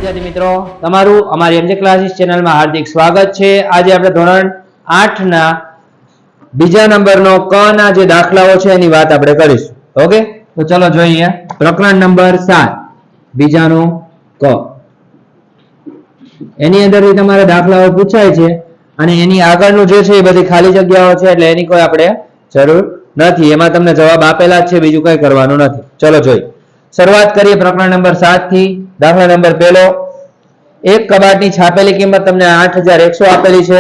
વિદ્યાર્થી મિત્રો, તમારું અમારી એમજે ક્લાસીસ ચેનલમાં હાર્દિક સ્વાગત છે। આજે આપણે ધોરણ 8 ના બીજા નંબરનો ક ના જે દાખલાઓ છે એની વાત આપણે કરીશું। ઓકે, તો ચલો જોઈએ પ્રકરણ નંબર 7 બીજાનો ક। એની અંદરથી તમારા દાખલાઓ પૂછાય છે અને એની આગળનું જે છે એ બધી ખાલી જગ્યાઓ છે, એટલે એની કોઈ આપણે જરૂર નથી, એમાં તમને જવાબ આપેલા જ છે, બીજું કંઈ કરવાનું નથી। ચલો જોઈએ, શરૂઆત કરીએ પ્રકરણ નંબર 7 થી। દાખલા નંબર પહેલો, એક કબાટની છાપેલી કિંમત તમને 8100 આપેલી છે।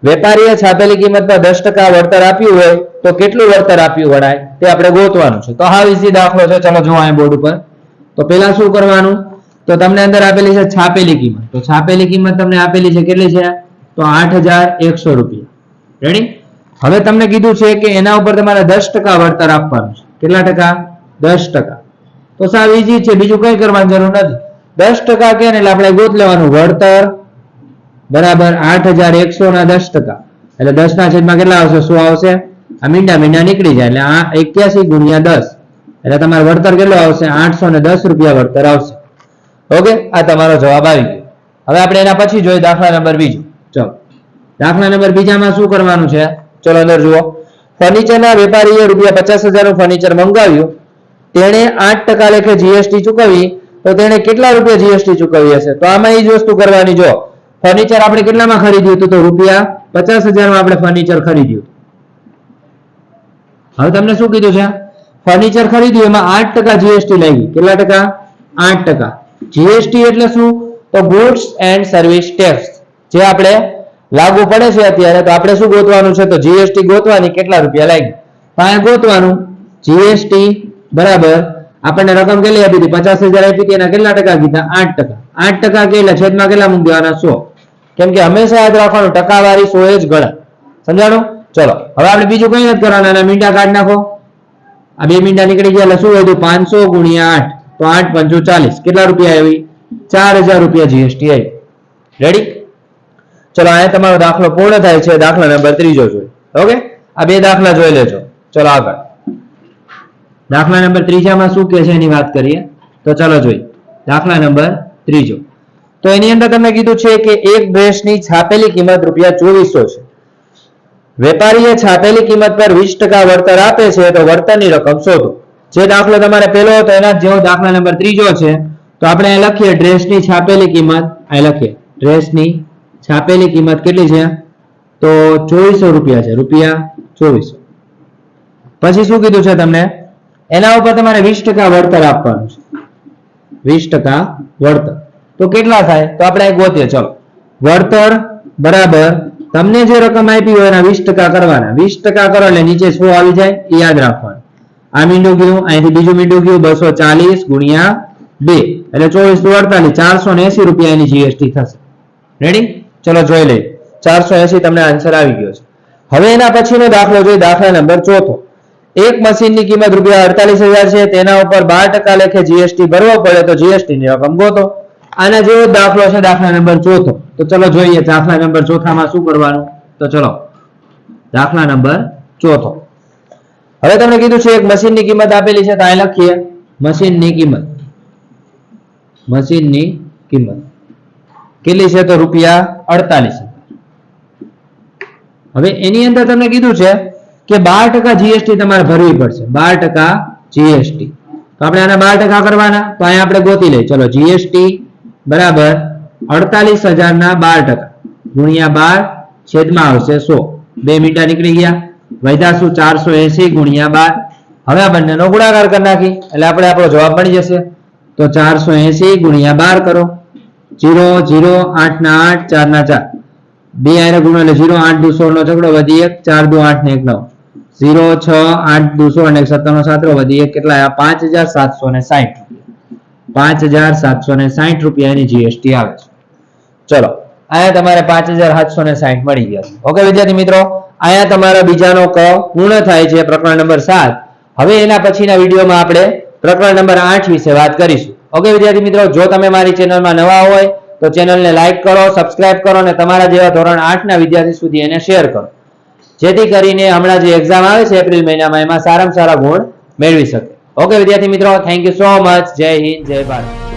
વેપારીએ છાપેલી કિંમત પર 10% વળતર આપ્યું હોય તો કેટલું વળતર આપ્યું વળાય તે આપણે ગોતવાનું છે। તો હાવ ઈઝી દાખલો છે, ચલો જો અહીં બોર્ડ ઉપર। તો પહેલા શું કરવાનું, તો તમને અંદર આપેલી છે છાપેલી કિંમત। તો છાપેલી કિંમત તમને આપેલી છે કેટલી છે, તો 8100 રૂપિયા। રેડી? હવે તમને કીધું છે કે એના ઉપર તમારે 10% વળતર આપવાનું છે। કેટલા ટકા? 10%। તો સાવ ઈઝી છે, બીજું કંઈ કરવાની જરૂર નથી। 10% કે એટલે આપણે ગોત લેવાનું વળતર બરાબર 8100 ના 10%, એટલે 10 ના છેદમાં કેટલા આવશે? 100 આવશે। આ મીંડા મીંડા નીકળી જાય એટલે આ 81 ગુણ્યા 10 એટલે તમારું વળતર કેટલું આવશે? 810 રૂપિયા વળતર આવશે। ઓકે, આ તમારો જવાબ આવી ગયો। હવે આપણે એના પછી જોઈએ દાખલા નંબર બીજો। ચલો, દાખલા નંબર બીજામાં શું કરવાનું છે, ચલો અંદર જુઓ। ફર્નિચરના વેપારીએ ₹50,000 નું ફર્નિચર મંગાવ્યું, તેણે 8% લેખે જીએસટી ચૂકવી, તો તેણે કેટલા રૂપિયા જીએસટી ચૂકવી હશે? તો આમાં એ જ વસ્તુ કરવાની। જો ફર્નિચર આપણે કેટલામાં ખરીદ્યું હતું, તો ₹50,000 માં આપણે ફર્નિચર ખરીદ્યું। હવે તમને શું કીધું છે, ફર્નિચર ખરીદ્યું એમાં 8% જીએસટી લાગી। કેટલા ટકા? 8%। જીએસટી એટલે શું, તો ગુડ્સ એન્ડ સર્વિસ ટેક્સ, જે આપણે લાગુ પડે છે અત્યારે। તો આપણે શું ગોતવાનું છે, તો જીએસટી ગોતવાની, કેટલા રૂપિયા લાગી તો આ ગોતવાનું। જીએસટી બરાબર આપણને રકમ કેટલી આપી હતી? 50,000 આપી હતી, એના કેટલા ટકા કીધા? 8%। 8% કે એટલે છેદમાં કેટલા મૂકી દેવાના? 100, કેમ કે હંમેશા યાદ રાખવાનું ટકાવારી 100 જ ગણાય। સમજાણું? ચલો હવે આપણે બીજું કંઈ નથી કરવાનું, એના મીંડા કાઢી નાખો। આ બે મીંડા નીકળી ગયા એટલે શું વધ્યું? 500 ગુણ્યા 8, તો 8 5 40, કેટલા રૂપિયા આવી? 4000 રૂપિયા જીએસટી આવી। રેડી? ચલો અહીંયા તમારો દાખલો પૂર્ણ થાય છે। દાખલા નંબર ત્રીજો જોઈએ। ઓકે, આ બે દાખલા જોઈ લેજો। ચલો આગળ દાખલા નંબર ત્રીજામાં શું કહે છે એની વાત કરીએ। તો ચલો જોઈએ દાખલા નંબર ત્રીજો। તો એની અંદર તમને કીધું છે કે એક ડ્રેસની છાપેલી કિંમત ₹2400 છે। વેપારીએ છાપેલી કિંમત પર 20% વળતર આપે છે, તો વળતરની રકમ શોધો। જે દાખલો તમારે પહેલો હતો એના જેવો દાખલા નંબર ત્રીજો છે। તો આપણે અહીં લખીએ ડ્રેસની છાપેલી કિંમત, અહીં લખીએ ડ્રેસની છાપેલી કિંમત કેટલી છે, તો ₹2400 છે, ₹2400। પછી શું કીધું છે તમને, એના ઉપર તમારે 20% વળતર આપવાનું છે। 20% વળતર તો કેટલા થાય, તો આપણે ગોતીએ। ચલો, વળતર બરાબર તમને જે રકમ આપી હોય એના 20% કરવાના। 20% કરો એટલે નીચે 100 આવી જાય, એ યાદ રાખવાનું। આ મીંડું ગયું, અહીંથી બીજું મીંડું ગયું, 240 ગુણ્યા 2 એટલે 24 480 રૂપિયા એની જીએસટી થશે। રેડી? ચલો જોઈ લઈએ, 480 તમને આન્સર આવી ગયો છે। હવે એના પછીનો દાખલો જોઈએ, દાખલા નંબર ચોથો। એક મશીનની કિંમત ₹48,000 છે, તેના ઉપર 12% લેખે જીએસટી ભરવો પડે, તો જીએસટી ની રકમ ગોતો। આના જેવો દાખલો છે દાખલા નંબર ચોથો। તો ચલો જોઈએ દાખલા નંબર ચોથામાં શું કરવાનું। તો ચલો દાખલા નંબર ચોથો। હવે તમને કીધું છે એક મશીનની કિંમત આપેલી છે, તો અહીં લખીએ મશીનની કિંમત। મશીનની કિંમત કેટલી છે, તો ₹48,000। હવે એની અંદર તમને કીધું છે કે 12% જીએસટી તમારે ભરવી પડશે। 12% જીએસટી, તો આપણે આના 12% કરવાના, તો અહીંયા આપણે ગોતી લઈએ। ચલો, જીએસટી બરાબર 48,000 ના 12% ગુણ્યા 12 છેદમાં આવશે 100, બે મીંડા નીકળી ગયા, વધ્યા શું? 480 ગુણ્યા 12। હવે આ બંનેનો ગુણાકાર કરી નાખી એટલે આપણે આપણો જવાબ મળી જશે। તો 480 ગુણ્યા 12 કરો, 0 0 8 ના 8 4 ના 4, બે આને ગુણો એટલે 0 8 2 16 નો છગડો વધી 1, 4 2 8 ને 1 9, 0 6 8 2 16 અને 17 નો 7 વધી 1, કેટલા આવ્યા? 5760। 5760 રૂપિયા એની જીએસટી આવે છે। ચલો અહીંયા તમારે 5760 મળી ગયા। ઓકે વિદ્યાર્થી મિત્રો, અહીંયા તમારા બીજાનો ક પૂર્ણ થાય છે, પ્રકરણ નંબર 7। હવે એના પછીના વિડીયોમાં આપણે પ્રકરણ નંબર 8 વિશે વાત કરીશું। ઓકે વિદ્યાર્થી મિત્રો, જો તમે મારી ચેનલમાં નવા હોય તો ચેનલને લાઈક કરો, સબસ્ક્રાઇબ કરો અને તમારા જેવા ધોરણ 8 ના વિદ્યાર્થી સુધી એને શેર કરો, જેથી કરીને હમણાં જે એક્ઝામ આવે છે એપ્રિલ મહિનામાં, એમાં સારામાં સારા ગુણ મેળવી શકે। ઓકે વિદ્યાર્થી મિત્રો, થેન્ક યુ સો મચ। જય હિન્દ, જય ભારત।